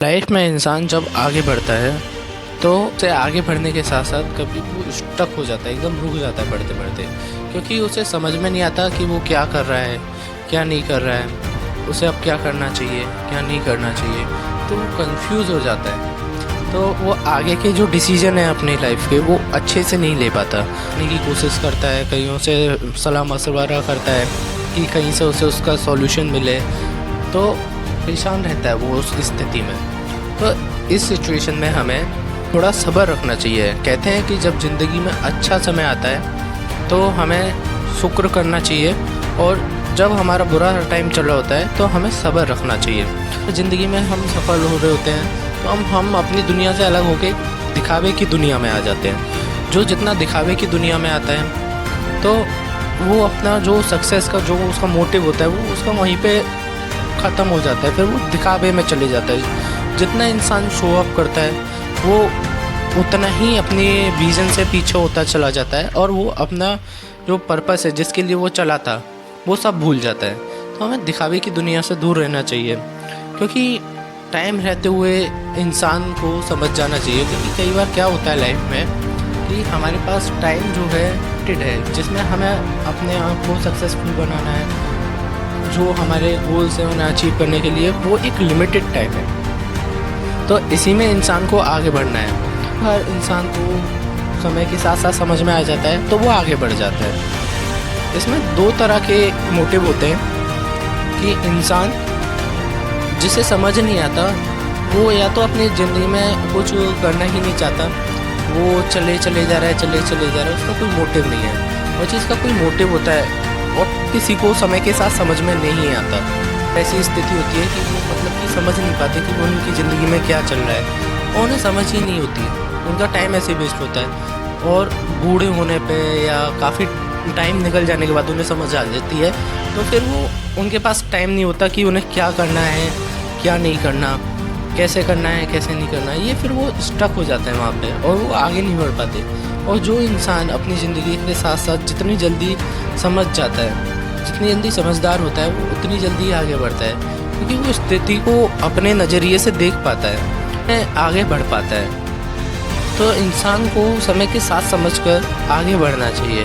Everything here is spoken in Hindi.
लाइफ में इंसान जब आगे बढ़ता है तो उसे आगे बढ़ने के साथ साथ कभी वो स्टक हो जाता है, एकदम रुक जाता है बढ़ते बढ़ते, क्योंकि उसे समझ में नहीं आता कि वो क्या कर रहा है, क्या नहीं कर रहा है, उसे अब क्या करना चाहिए, क्या नहीं करना चाहिए। तो वो कंफ्यूज हो जाता है। तो वो आगे के जो डिसीजन है अपनी लाइफ के वो अच्छे से नहीं ले पाता, करने की कोशिश करता है, कईयों से सलाह मशवरा करता है कि कहीं से उसे उसका सॉल्यूशन मिले, तो परेशान रहता है वो उस स्थिति में। तो इस सिचुएशन में हमें थोड़ा सब्र रखना चाहिए। कहते हैं कि जब ज़िंदगी में अच्छा समय आता है तो हमें शुक्र करना चाहिए, और जब हमारा बुरा टाइम चल रहा होता है तो हमें सब्र रखना चाहिए। तो ज़िंदगी में हम सफल हो रहे होते हैं तो हम अपनी दुनिया से अलग होकर दिखावे की दुनिया में आ जाते हैं। जो जितना दिखावे की दुनिया में आता है तो वो अपना जो सक्सेस का जो उसका मोटिव होता है वो उसका वहीं पे ख़त्म हो जाता है, फिर वो दिखावे में चले जाता है। जितना इंसान शो अप करता है वो उतना ही अपने विज़न से पीछे होता चला जाता है, और वो अपना जो पर्पस है जिसके लिए वो चला था वो सब भूल जाता है। तो हमें दिखावे की दुनिया से दूर रहना चाहिए, क्योंकि टाइम रहते हुए इंसान को समझ जाना चाहिए। क्योंकि कई बार क्या होता है लाइफ में कि हमारे पास टाइम जो है लिमिटेड है, जिसमें हमें अपने आप को सक्सेसफुल बनाना है, जो हमारे गोल्स हैं उन्हें अचीव करने के लिए वो एक लिमिटेड टाइम है। तो इसी में इंसान को आगे बढ़ना है। हर इंसान को समय के साथ साथ समझ में आ जाता है तो वो आगे बढ़ जाता है। इसमें दो तरह के मोटिव होते हैं कि इंसान जिसे समझ नहीं आता वो या तो अपनी ज़िंदगी में कुछ करना ही नहीं चाहता, वो चले जा रहा है, उसका कोई मोटिव नहीं है। और चीज़ का कोई मोटिव होता है और किसी को समय के साथ समझ में नहीं आता। ऐसी स्थिति होती है कि वो मतलब कि समझ नहीं पाते कि वो उनकी ज़िंदगी में क्या चल रहा है, और उन्हें समझ ही नहीं होती। उनका टाइम ऐसे वेस्ट होता है, और बूढ़े होने पे या काफ़ी टाइम निकल जाने के बाद उन्हें समझ आ जाती है। तो फिर वो उनके पास टाइम नहीं होता कि उन्हें क्या करना है, क्या नहीं करना, कैसे करना है, कैसे नहीं करना है। ये फिर वो स्टक हो जाता है वहाँ पे, और वो आगे नहीं बढ़ पाते। और जो इंसान अपनी ज़िंदगी के साथ साथ जितनी जल्दी समझ जाता है, जितनी जल्दी समझदार होता है, वो उतनी जल्दी आगे बढ़ता है, क्योंकि वो स्थिति को अपने नज़रिए से देख पाता है, आगे बढ़ पाता है। तो इंसान को समय के साथ समझकर आगे बढ़ना चाहिए।